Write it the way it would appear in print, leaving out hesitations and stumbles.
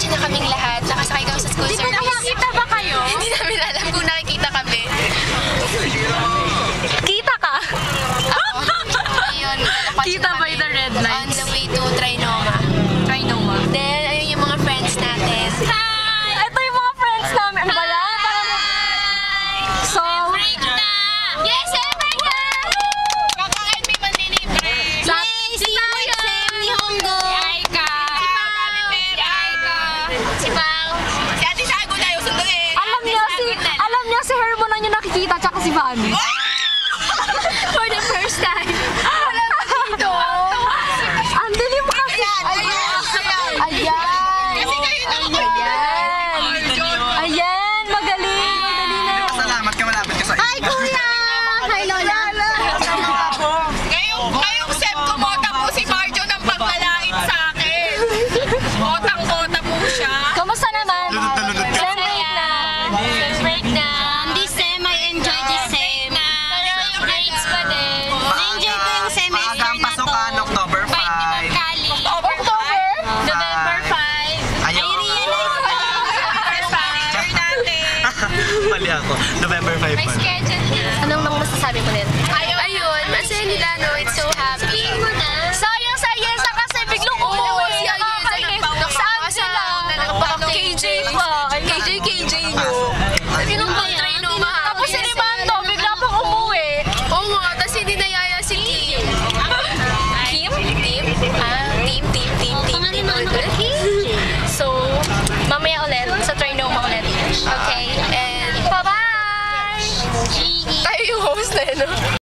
na kaming lahat. Nakasakay kami sa school service. Nakakita ba kayo? Hindi namin alam kung nakikita kami. Kita ka? Ako, ayun, Kita by the red lights. On the way to Trinoma. Trinoma. Then, ayun yung mga friends natin. Hi! Ito yung mga friends namin. Ano ba yan? So, Break na! Yes, break na! Kakain may manlilibre. Yay! Si Sam ni Honggo. Aika! Si Pao. Si Ate Sago na yung sunduin. Alam niya si Hermon na niyo nakikita tsaka si Van. For the first time. Ang dilim mo kasi. Ayan. Kasi kayo na Ayan, magaling. Madali na. Salamat ka, malapit ka sa Hi, Kuya! Hi, Lola. Ngayong set ko, mota po si Marjo ng pagmalait sa akin. Otang-ota po siya. Kamusta naman? Lunod ka. Break na. This sem, I enjoy this sem. Yung grades pa din. Na-enjoy ko yung semester Maaga ang na to. pasukan, October 5. Kali. October? November 5. Ayaw. November 5. natin. Mali ako. November 5 May pa. schedule na. Anong nang masasabi mo din? Ayun, masaya nila, no? It's so happy. Sayang sa Yesa kasi biglang umuwi. Nakakainis. Saan sila? KJ pa. KJ nyo. Sinong ba yan? Tapos si Rimanto, bigla pang umuwi. Oo nga, tapos hindi nayaya si Kim. Kim? Team? So, mamaya ulit sa Trinoma ulit. Okay? And bye-bye! Tayo yung host na yun, no?